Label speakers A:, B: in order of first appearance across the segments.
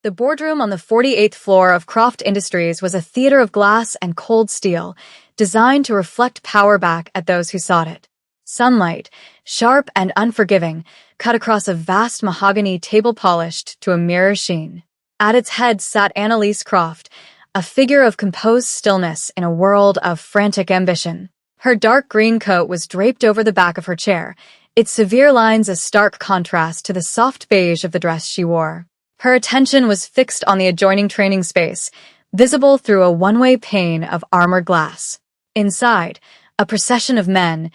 A: The boardroom on the 48th floor of Croft Industries was a theater of glass and cold steel, designed to reflect power back at those who sought it. Sunlight, sharp and unforgiving, cut across a vast mahogany table polished to a mirror sheen. At its head sat Annalise Croft, a figure of composed stillness in a world of frantic ambition. Her dark green coat was draped over the back of her chair, its severe lines a stark contrast to the soft beige of the dress she wore. Her attention was fixed on the adjoining training space, visible through a one-way pane of armored glass. Inside, a procession of men,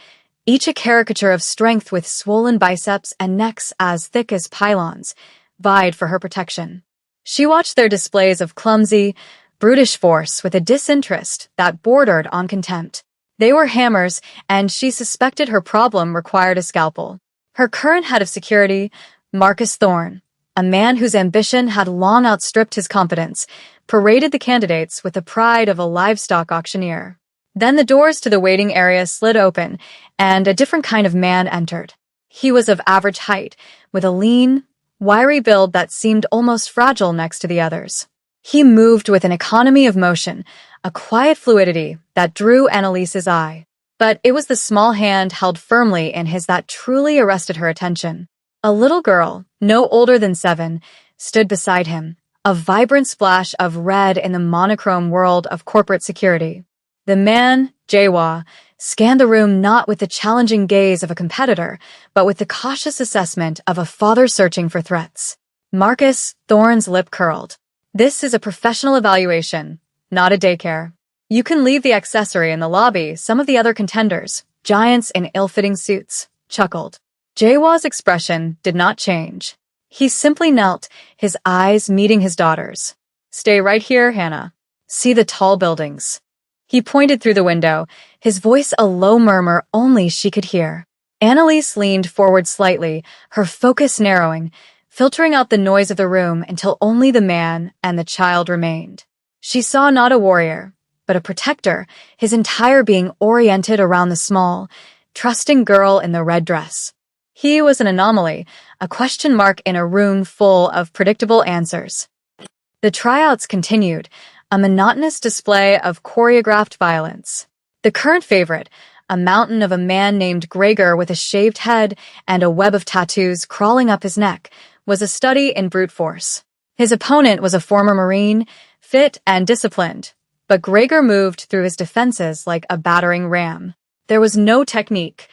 A: each a caricature of strength with swollen biceps and necks as thick as pylons, vied for her protection. She watched their displays of clumsy, brutish force with a disinterest that bordered on contempt. They were hammers, and she suspected her problem required a scalpel. Her current head of security, Marcus Thorne, a man whose ambition had long outstripped his competence, paraded the candidates with the pride of a livestock auctioneer. Then the doors to the waiting area slid open, and a different kind of man entered. He was of average height, with a lean, wiry build that seemed almost fragile next to the others. He moved with an economy of motion, a quiet fluidity that drew Annalise's eye. But it was the small hand held firmly in his that truly arrested her attention. A little girl, no older than 7, stood beside him, a vibrant splash of red in the monochrome world of corporate security. The man, Jaewa, scanned the room not with the challenging gaze of a competitor, but with the cautious assessment of a father searching for threats. Marcus Thorne's lip curled. "This is a professional evaluation, not a daycare. You can leave the accessory in the lobby." Some of the other contenders, giants in ill-fitting suits, chuckled. Jaewa's expression did not change. He simply knelt, his eyes meeting his daughter's. "Stay right here, Hannah. See the tall buildings." He pointed through the window, his voice a low murmur only she could hear. Annalise leaned forward slightly, her focus narrowing, filtering out the noise of the room until only the man and the child remained. She saw not a warrior, but a protector, his entire being oriented around the small, trusting girl in the red dress. He was an anomaly, a question mark in a room full of predictable answers. The tryouts continued, a monotonous display of choreographed violence. The current favorite, a mountain of a man named Gregor with a shaved head and a web of tattoos crawling up his neck, was a study in brute force. His opponent was a former Marine, fit and disciplined, but Gregor moved through his defenses like a battering ram. There was no technique,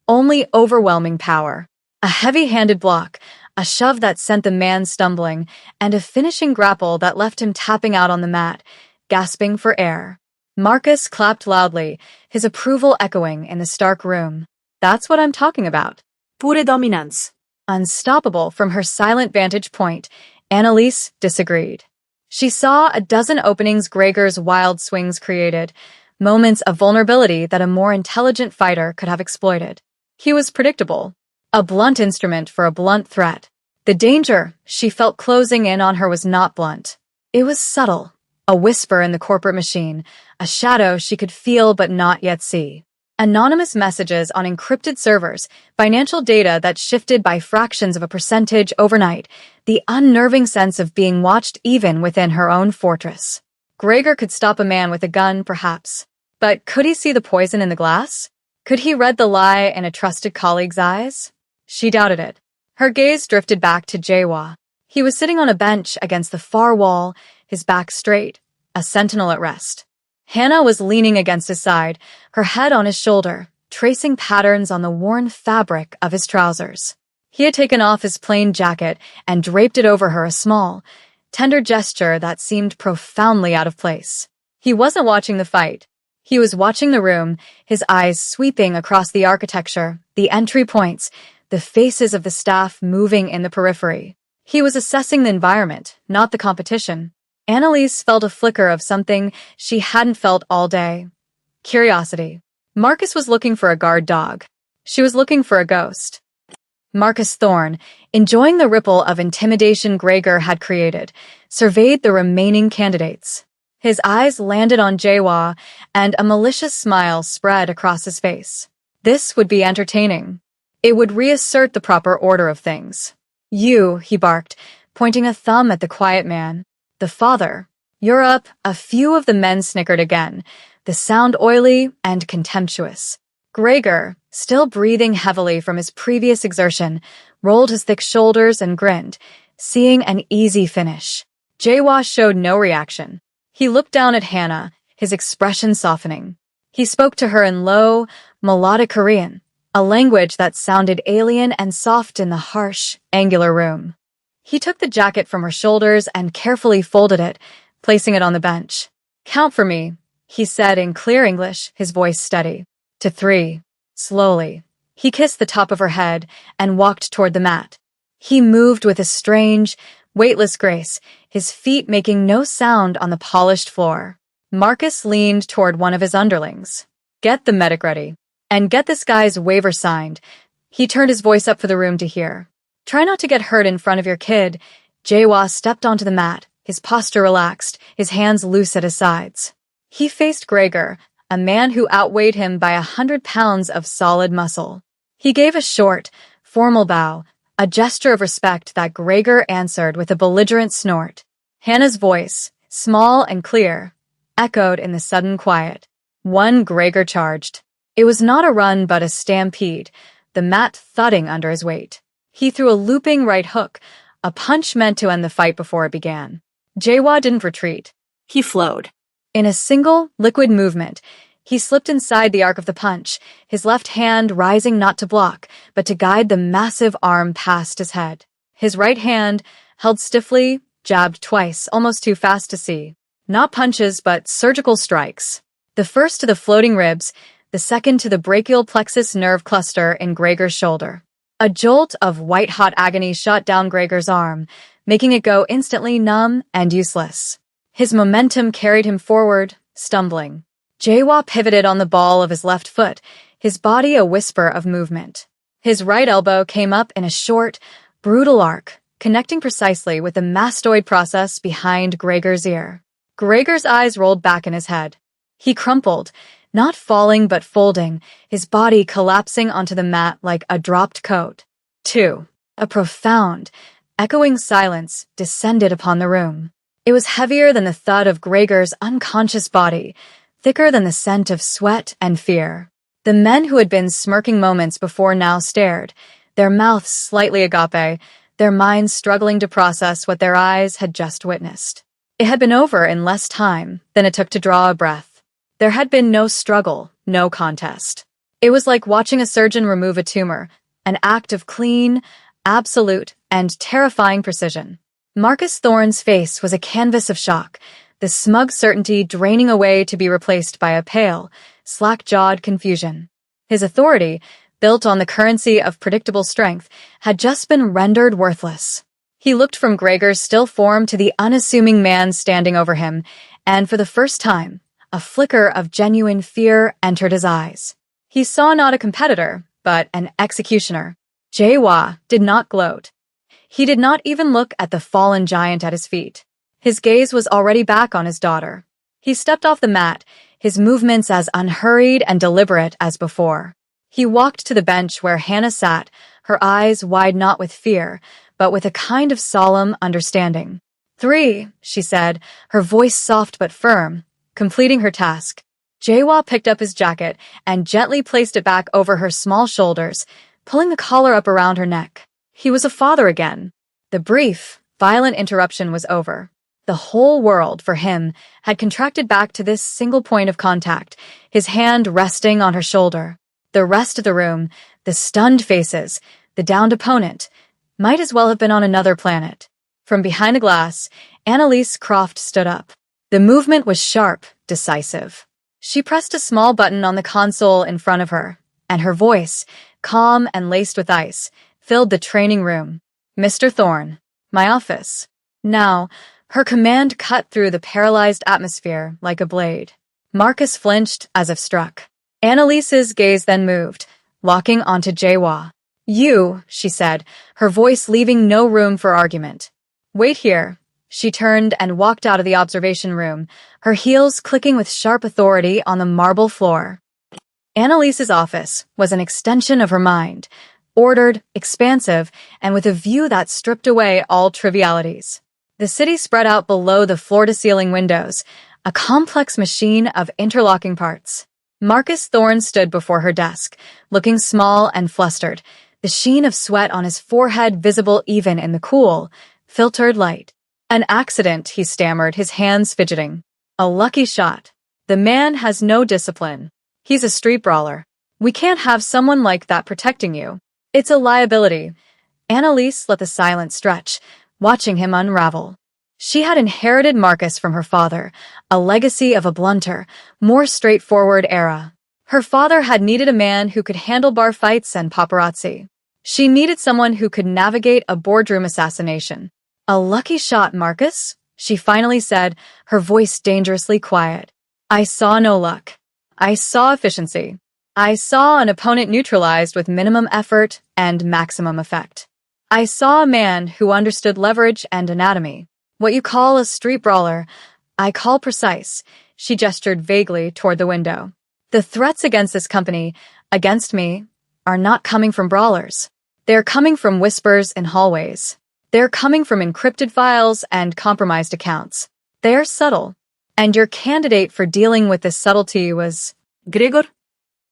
A: only overwhelming power. A heavy-handed block, a shove that sent the man stumbling, and a finishing grapple that left him tapping out on the mat, gasping for air. Marcus clapped loudly, his approval echoing in the stark room. "That's what I'm talking about. Pure dominance." Unstoppable from her silent vantage point, Annalise disagreed. She saw a dozen openings Gregor's wild swings created, moments of vulnerability that a more intelligent fighter could have exploited. He was predictable, a blunt instrument for a blunt threat. The danger she felt closing in on her was not blunt. It was subtle, a whisper in the corporate machine, a shadow she could feel but not yet see. Anonymous messages on encrypted servers, financial data that shifted by fractions of a percentage overnight, the unnerving sense of being watched even within her own fortress. Gregor could stop a man with a gun, perhaps. But could he see the poison in the glass? Could he read the lie in a trusted colleague's eyes? She doubted it. Her gaze drifted back to Jaewa. He was sitting on a bench against the far wall, his back straight, a sentinel at rest. Hannah was leaning against his side, her head on his shoulder, tracing patterns on the worn fabric of his trousers. He had taken off his plain jacket and draped it over her, a small, tender gesture that seemed profoundly out of place. He wasn't watching the fight. He was watching the room, his eyes sweeping across the architecture, the entry points, the faces of the staff moving in the periphery. He was assessing the environment, not the competition. Annalise felt a flicker of something she hadn't felt all day. Curiosity. Marcus was looking for a guard dog. She was looking for a ghost. Marcus Thorne, enjoying the ripple of intimidation Gregor had created, surveyed the remaining candidates. His eyes landed on Jaewa, and a malicious smile spread across his face. This would be entertaining. It would reassert the proper order of things. "You," he barked, pointing a thumb at the quiet man. The father. "You're up." A few of the men snickered again, the sound oily and contemptuous. Gregor, still breathing heavily from his previous exertion, rolled his thick shoulders and grinned, seeing an easy finish. Jawa showed no reaction. He looked down at Hannah, his expression softening. He spoke to her in low, melodic Korean, a language that sounded alien and soft in the harsh, angular room. He took the jacket from her shoulders and carefully folded it, placing it on the bench. "Count for me," he said in clear English, his voice steady. "To 3. Slowly. He kissed the top of her head and walked toward the mat. He moved with a strange, weightless grace, his feet making no sound on the polished floor. Marcus leaned toward one of his underlings. "Get the medic ready. And get this guy's waiver signed." He turned his voice up for the room to hear. "Try not to get hurt in front of your kid." Jawa stepped onto the mat, his posture relaxed, his hands loose at his sides. He faced Gregor, a man who outweighed him by 100 pounds of solid muscle. He gave a short, formal bow, a gesture of respect that Gregor answered with a belligerent snort. Hannah's voice, small and clear, echoed in the sudden quiet. One Gregor charged. It was not a run but a stampede, the mat thudding under his weight. He threw a looping right hook, a punch meant to end the fight before it began. Jawa didn't retreat. He flowed. In a single, liquid movement, he slipped inside the arc of the punch, his left hand rising not to block, but to guide the massive arm past his head. His right hand, held stiffly, jabbed twice, almost too fast to see. Not punches, but surgical strikes. The first to the floating ribs, the second to the brachial plexus nerve cluster in Gregor's shoulder. A jolt of white-hot agony shot down Gregor's arm, making it go instantly numb and useless. His momentum carried him forward, stumbling. Jawa pivoted on the ball of his left foot, his body a whisper of movement. His right elbow came up in a short, brutal arc, connecting precisely with the mastoid process behind Gregor's ear. Gregor's eyes rolled back in his head. He crumpled, not falling but folding, his body collapsing onto the mat like a dropped coat. 2. A profound, echoing silence descended upon the room. It was heavier than the thud of Gregor's unconscious body, thicker than the scent of sweat and fear. The men who had been smirking moments before now stared, their mouths slightly agape, their minds struggling to process what their eyes had just witnessed. It had been over in less time than it took to draw a breath. There had been no struggle, no contest. It was like watching a surgeon remove a tumor, an act of clean, absolute, and terrifying precision. Marcus Thorne's face was a canvas of shock, the smug certainty draining away to be replaced by a pale, slack-jawed confusion. His authority, built on the currency of predictable strength, had just been rendered worthless. He looked from Gregor's still form to the unassuming man standing over him, and for the first time, a flicker of genuine fear entered his eyes. He saw not a competitor, but an executioner. Jawa did not gloat. He did not even look at the fallen giant at his feet. His gaze was already back on his daughter. He stepped off the mat, his movements as unhurried and deliberate as before. He walked to the bench where Hannah sat, her eyes wide not with fear, but with a kind of solemn understanding. 3, she said, her voice soft but firm, completing her task. Jawa picked up his jacket and gently placed it back over her small shoulders, pulling the collar up around her neck. He was a father again. The brief, violent interruption was over. The whole world, for him, had contracted back to this single point of contact, his hand resting on her shoulder. The rest of the room, the stunned faces, the downed opponent, might as well have been on another planet. From behind the glass, Annalise Croft stood up. The movement was sharp, decisive. She pressed a small button on the console in front of her, and her voice, calm and laced with ice, filled the training room. "Mr. Thorne, my office." Now, her command cut through the paralyzed atmosphere like a blade. Marcus flinched as if struck. Annalise's gaze then moved, locking onto Jawa. "You," she said, her voice leaving no room for argument. "Wait here." She turned and walked out of the observation room, her heels clicking with sharp authority on the marble floor. Annalise's office was an extension of her mind, ordered, expansive, and with a view that stripped away all trivialities. The city spread out below the floor-to-ceiling windows, a complex machine of interlocking parts. Marcus Thorne stood before her desk, looking small and flustered, the sheen of sweat on his forehead visible even in the cool, filtered light. An accident, he stammered, his hands fidgeting. A lucky shot. The man has no discipline. He's a street brawler. We can't have someone like that protecting you. It's a liability. Annalise let the silence stretch, watching him unravel. She had inherited Marcus from her father, a legacy of a blunter, more straightforward era. Her father had needed a man who could handle bar fights and paparazzi. She needed someone who could navigate a boardroom assassination. A lucky shot, Marcus, she finally said, her voice dangerously quiet. I saw no luck. I saw efficiency. I saw an opponent neutralized with minimum effort and maximum effect. I saw a man who understood leverage and anatomy. What you call a street brawler, I call precise. She gestured vaguely toward the window. The threats against this company, against me, are not coming from brawlers. They're coming from whispers in hallways. They're coming from encrypted files and compromised accounts. They're subtle. And your candidate for dealing with this subtlety was Grigor?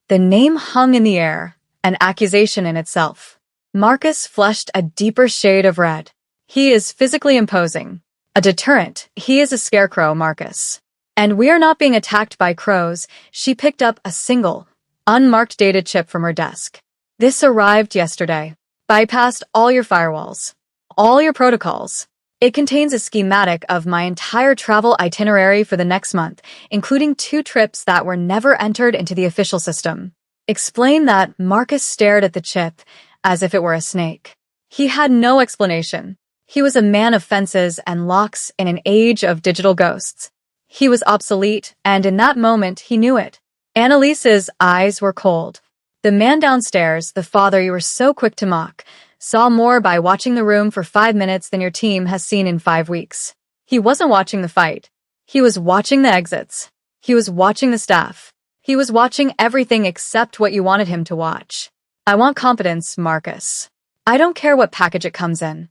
A: The name hung in the air, an accusation in itself. Marcus flushed a deeper shade of red. He is physically imposing. A deterrent. He is a scarecrow, Marcus. And we are not being attacked by crows. She picked up a single, unmarked data chip from her desk. This arrived yesterday. Bypassed all your firewalls. All your protocols. It contains a schematic of my entire travel itinerary for the next month, including 2 trips that were never entered into the official system. Explain that. Marcus stared at the chip as if it were a snake. He had no explanation. He was a man of fences and locks in an age of digital ghosts. He was obsolete, and in that moment he knew it. Annalise's eyes were cold. The man downstairs, the father you were so quick to mock, saw more by watching the room for 5 minutes than your team has seen in 5 weeks. He wasn't watching the fight. He was watching the exits. He was watching the staff. He was watching everything except what you wanted him to watch. I want competence, Marcus. I don't care what package it comes in.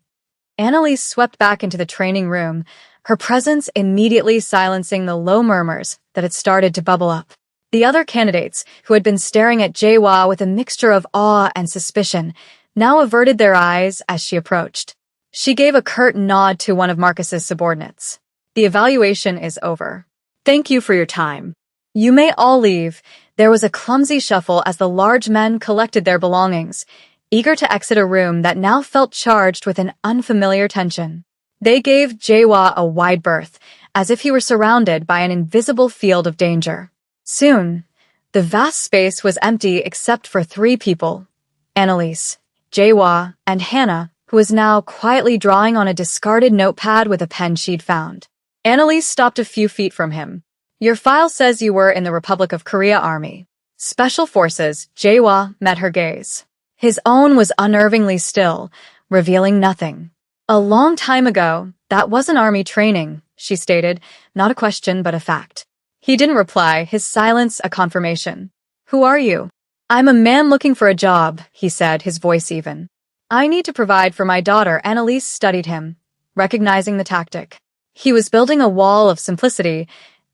A: Annalise swept back into the training room, her presence immediately silencing the low murmurs that had started to bubble up. The other candidates, who had been staring at Jaehwa with a mixture of awe and suspicion, now averted their eyes as she approached. She gave a curt nod to one of Marcus's subordinates. The evaluation is over. Thank you for your time. You may all leave. There was a clumsy shuffle as the large men collected their belongings, eager to exit a room that now felt charged with an unfamiliar tension. They gave Jaehwa a wide berth, as if he were surrounded by an invisible field of danger. Soon, the vast space was empty except for 3 people: Annalise, Jaehwa, and Hannah, who was now quietly drawing on a discarded notepad with a pen she'd found. Annalise stopped a few feet from him. Your file says you were in the Republic of Korea Army. Special Forces. Jaehwa met her gaze. His own was unnervingly still, revealing nothing. A long time ago, that wasn't army training, she stated, not a question but a fact. He didn't reply, his silence a confirmation. Who are you? I'm a man looking for a job, he said, his voice even. I need to provide for my daughter. Annalise studied him, recognizing the tactic. He was building a wall of simplicity,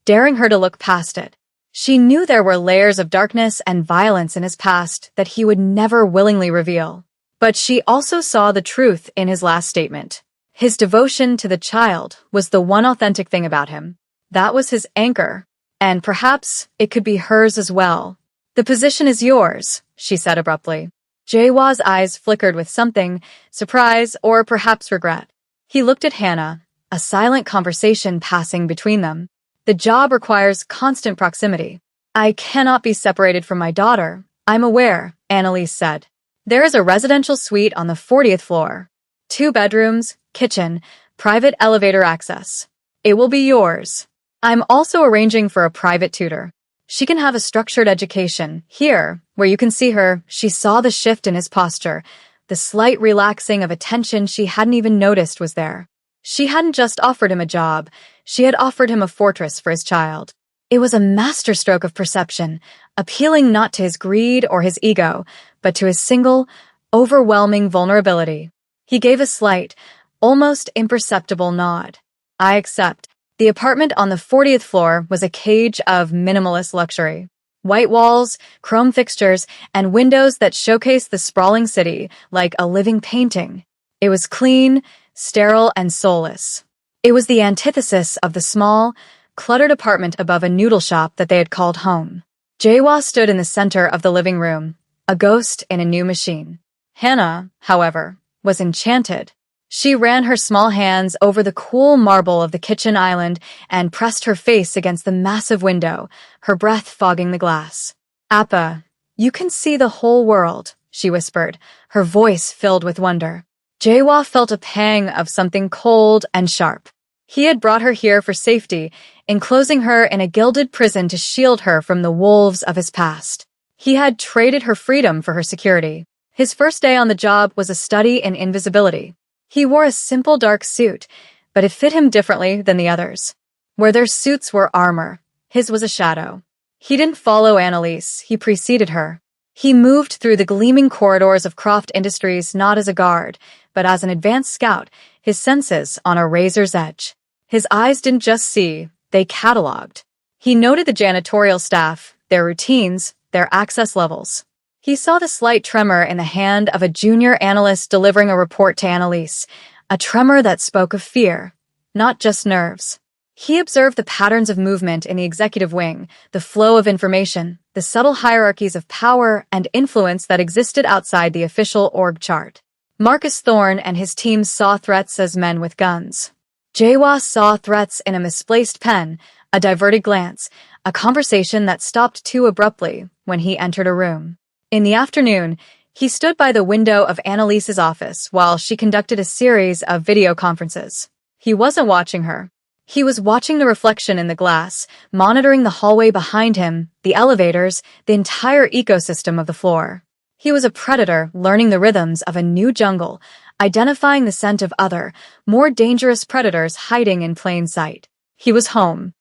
A: daring her to look past it. She knew there were layers of darkness and violence in his past that he would never willingly reveal. But she also saw the truth in his last statement. His devotion to the child was the one authentic thing about him. That was his anchor, and perhaps it could be hers as well. The position is yours, she said abruptly. Jaehwa's eyes flickered with something, surprise or perhaps regret. He looked at Hannah, a silent conversation passing between them. The job requires constant proximity. I cannot be separated from my daughter. I'm aware, Annalise said. There is a residential suite on the 40th floor. 2 bedrooms, kitchen, private elevator access. It will be yours. I'm also arranging for a private tutor. She can have a structured education. Here, where you can see her, she saw the shift in his posture, the slight relaxing of a tension she hadn't even noticed was there. She hadn't just offered him a job, she had offered him a fortress for his child. It was a masterstroke of perception, appealing not to his greed or his ego, but to his single, overwhelming vulnerability. He gave a slight, almost imperceptible nod. I accept. The apartment on the 40th floor was a cage of minimalist luxury. White walls, chrome fixtures, and windows that showcased the sprawling city like a living painting. It was clean, sterile, and soulless. It was the antithesis of the small, cluttered apartment above a noodle shop that they had called home. Jaewa stood in the center of the living room, a ghost in a new machine. Hannah, however, was enchanted. She ran her small hands over the cool marble of the kitchen island and pressed her face against the massive window, her breath fogging the glass. "Appa, you can see the whole world," she whispered, her voice filled with wonder. Jaewa felt a pang of something cold and sharp. He had brought her here for safety, enclosing her in a gilded prison to shield her from the wolves of his past. He had traded her freedom for her security. His first day on the job was a study in invisibility. He wore a simple dark suit, but it fit him differently than the others. Where their suits were armor, his was a shadow. He didn't follow Annalise, he preceded her. He moved through the gleaming corridors of Croft Industries not as a guard, but as an advanced scout, his senses on a razor's edge. His eyes didn't just see, they cataloged. He noted the janitorial staff, their routines, their access levels. He saw the slight tremor in the hand of a junior analyst delivering a report to Annalise, a tremor that spoke of fear, not just nerves. He observed the patterns of movement in the executive wing, the flow of information, the subtle hierarchies of power and influence that existed outside the official org chart. Marcus Thorne and his team saw threats as men with guns. Jaewa saw threats in a misplaced pen, a diverted glance, a conversation that stopped too abruptly when he entered a room. In the afternoon, he stood by the window of Annalise's office while she conducted a series of video conferences. He wasn't watching her. He was watching the reflection in the glass, monitoring the hallway behind him, the elevators, the entire ecosystem of the floor. He was a predator learning the rhythms of a new jungle, identifying the scent of other, more dangerous predators hiding in plain sight. He was home.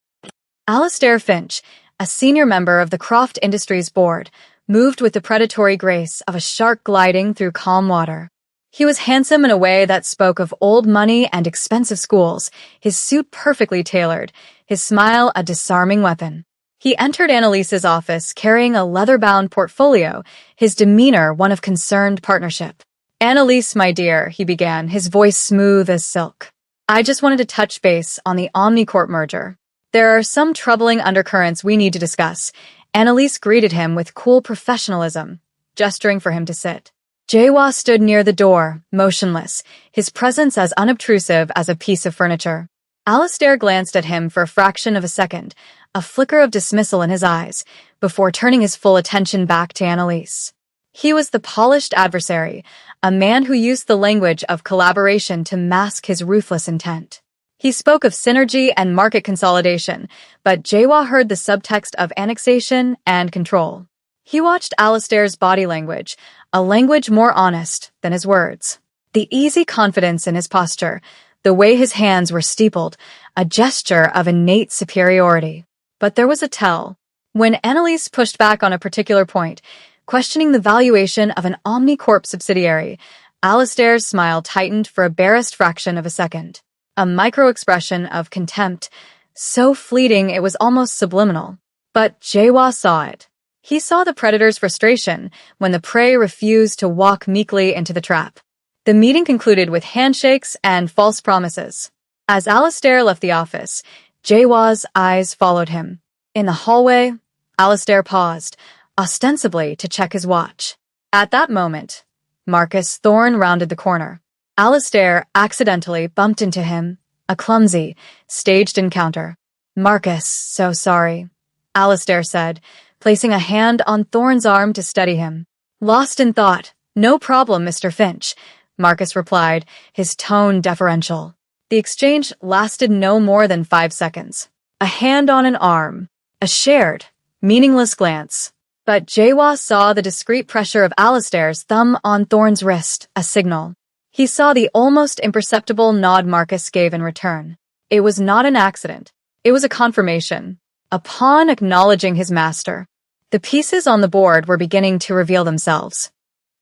A: Alistair Finch, a senior member of the Croft Industries board, moved with the predatory grace of a shark gliding through calm water. He was handsome in a way that spoke of old money and expensive schools, his suit perfectly tailored, his smile a disarming weapon. He entered Annalise's office carrying a leather-bound portfolio, his demeanor one of concerned partnership. "Annalise, my dear," he began, his voice smooth as silk. "I just wanted to touch base on the Omnicorp merger. There are some troubling undercurrents we need to discuss." Annalise greeted him with cool professionalism, gesturing for him to sit. Jaewa stood near the door, motionless, his presence as unobtrusive as a piece of furniture. Alistair glanced at him for a fraction of a second, a flicker of dismissal in his eyes, before turning his full attention back to Annalise. He was the polished adversary, a man who used the language of collaboration to mask his ruthless intent. He spoke of synergy and market consolidation, but Jaewa heard the subtext of annexation and control. He watched Alistair's body language, a language more honest than his words. The easy confidence in his posture, the way his hands were steepled, a gesture of innate superiority. But there was a tell. When Annalise pushed back on a particular point, questioning the valuation of an Omnicorp subsidiary, Alistair's smile tightened for a barest fraction of a second. A micro-expression of contempt, so fleeting it was almost subliminal. But Jaewa saw it. He saw the predator's frustration when the prey refused to walk meekly into the trap. The meeting concluded with handshakes and false promises. As Alistair left the office, Jaewa's eyes followed him. In the hallway, Alistair paused, ostensibly to check his watch. At that moment, Marcus Thorne rounded the corner. Alistair accidentally bumped into him, a clumsy, staged encounter. "Marcus, so sorry," Alistair said, placing a hand on Thorne's arm to steady him. "Lost in thought. No problem, Mr. Finch," Marcus replied, his tone deferential. The exchange lasted no more than 5 seconds. A hand on an arm. A shared, meaningless glance. But Jaewa saw the discreet pressure of Alistair's thumb on Thorne's wrist, a signal. He saw the almost imperceptible nod Marcus gave in return. It was not an accident. It was a confirmation. A pawn acknowledging his master. The pieces on the board were beginning to reveal themselves.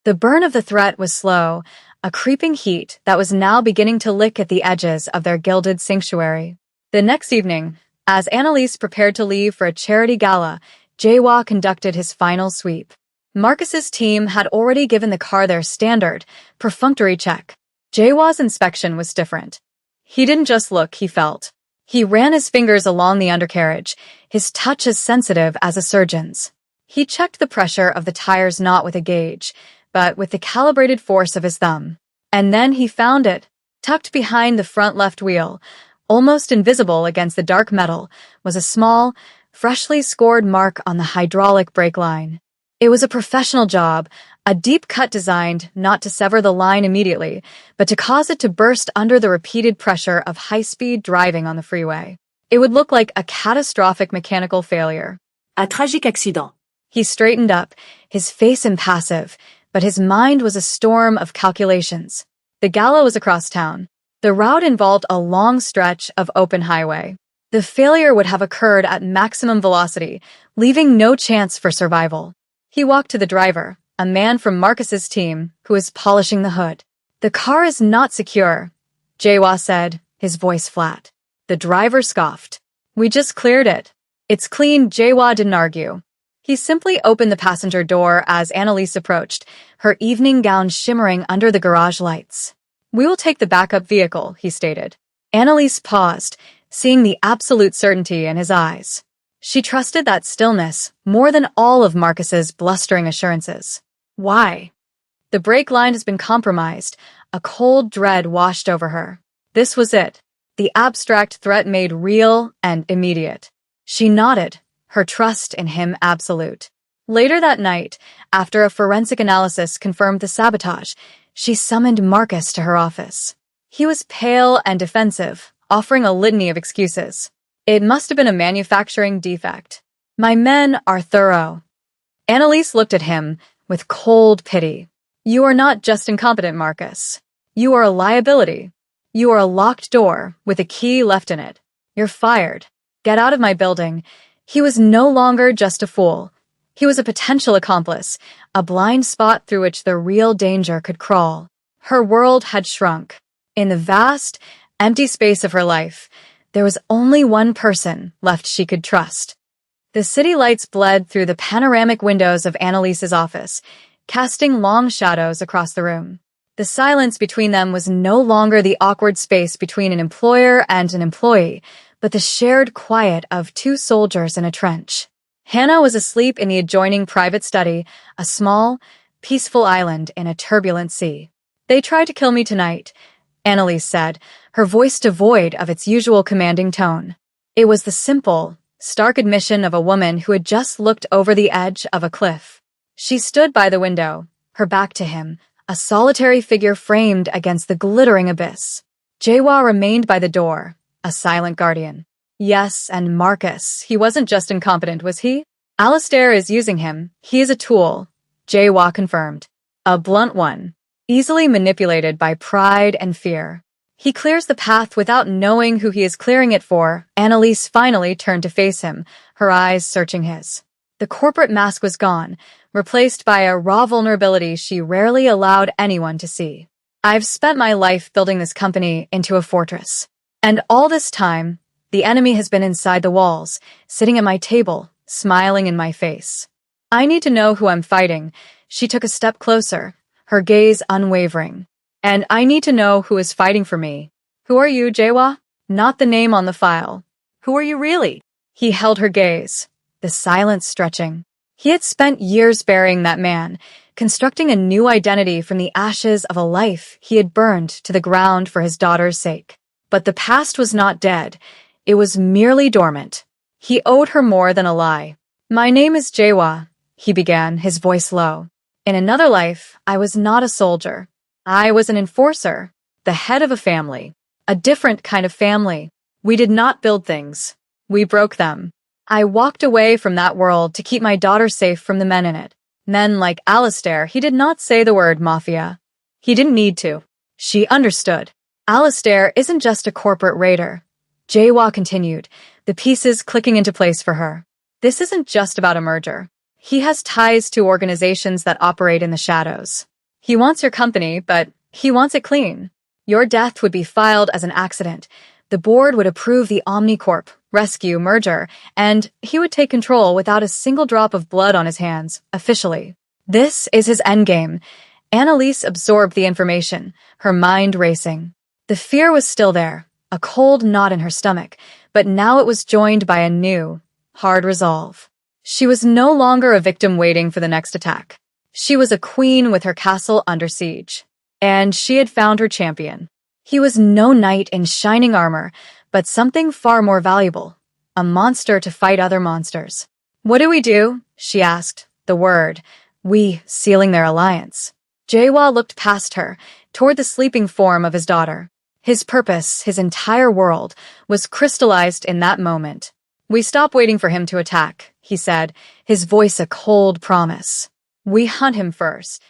A: The burn of the threat was slow, a creeping heat that was now beginning to lick at the edges of their gilded sanctuary. The next evening, as Annalise prepared to leave for a charity gala, Jawa conducted his final sweep. Marcus's team had already given the car their standard, perfunctory check. Jawa's inspection was different. He didn't just look, he felt. He ran his fingers along the undercarriage, his touch as sensitive as a surgeon's. He checked the pressure of the tires not with a gauge, but with the calibrated force of his thumb. And then he found it. Tucked behind the front left wheel, almost invisible against the dark metal, was a small, freshly scored mark on the hydraulic brake line. It was a professional job, a deep cut designed not to sever the line immediately, but to cause it to burst under the repeated pressure of high-speed driving on the freeway. It would look like a catastrophic mechanical failure.
B: Un tragique accident.
A: He straightened up, his face impassive, but his mind was a storm of calculations. The gala was across town. The route involved a long stretch of open highway. The failure would have occurred at maximum velocity, leaving no chance for survival. He walked to the driver, a man from Marcus's team, who was polishing the hood. "The car is not secure," Jawa said, his voice flat. The driver scoffed. "We just cleared it. It's clean." Jawa didn't argue. He simply opened the passenger door as Annalise approached, her evening gown shimmering under the garage lights. "We will take the backup vehicle," he stated. Annalise paused, seeing the absolute certainty in his eyes. She trusted that stillness more than all of Marcus's blustering assurances. Why? The brake line has been compromised. A cold dread washed over her. This was it. The abstract threat made real and immediate. She nodded, her trust in him absolute. Later that night, after a forensic analysis confirmed the sabotage, she summoned Marcus to her office. He was pale and defensive, offering a litany of excuses. It must have been a manufacturing defect. "My men are thorough." Annalise looked at him with cold pity. "You are not just incompetent, Marcus. You are a liability. You are a locked door with a key left in it. You're fired. Get out of my building." He was no longer just a fool. He was a potential accomplice, a blind spot through which the real danger could crawl. Her world had shrunk. In the vast, empty space of her life, there was only one person left she could trust. The city lights bled through the panoramic windows of Annalise's office, casting long shadows across the room. The silence between them was no longer the awkward space between an employer and an employee, but the shared quiet of two soldiers in a trench. Hannah was asleep in the adjoining private study, a small, peaceful island in a turbulent sea. "They tried to kill me tonight," Annalise said, her voice devoid of its usual commanding tone. It was the simple, stark admission of a woman who had just looked over the edge of a cliff. She stood by the window, her back to him, a solitary figure framed against the glittering abyss. Jawa remained by the door, a silent guardian. Yes, and Marcus, he wasn't just incompetent, was he? Alistair is using him. He is a tool, Jawa confirmed. A blunt one, easily manipulated by pride and fear. He clears the path without knowing who he is clearing it for. Annalise finally turned to face him, her eyes searching his. The corporate mask was gone, replaced by a raw vulnerability she rarely allowed anyone to see. "I've spent my life building this company into a fortress. And all this time, the enemy has been inside the walls, sitting at my table, smiling in my face. I need to know who I'm fighting." She took a step closer, her gaze unwavering. "And I need to know who is fighting for me." "Who are you, Jawa?" "Not the name on the file." "Who are you really?" He held her gaze, the silence stretching. He had spent years burying that man, constructing a new identity from the ashes of a life he had burned to the ground for his daughter's sake. But the past was not dead. It was merely dormant. He owed her more than a lie. "My name is Jawa," he began, his voice low. "In another life, I was not a soldier. I was an enforcer, the head of a family. A different kind of family. We did not build things. We broke them. I walked away from that world to keep my daughter safe from the men in it. Men like Alistair." He did not say the word Mafia. He didn't need to. She understood. "Alistair isn't just a corporate raider," Jawa continued, the pieces clicking into place for her. "This isn't just about a merger. He has ties to organizations that operate in the shadows. He wants your company, but he wants it clean. Your death would be filed as an accident. The board would approve the Omnicorp rescue merger, and he would take control without a single drop of blood on his hands, officially. This is his endgame. Annalise absorbed the information, her mind racing. The fear was still there, a cold knot in her stomach, but now it was joined by a new, hard resolve. She was no longer a victim waiting for the next attack. She was a queen with her castle under siege. And she had found her champion. He was no knight in shining armor, but something far more valuable. A monster to fight other monsters. "What do we do?" she asked, the word, "we," sealing their alliance. Jawa looked past her, toward the sleeping form of his daughter. His purpose, his entire world, was crystallized in that moment. "We stop waiting for him to attack," he said, his voice a cold promise. "We hunt him first.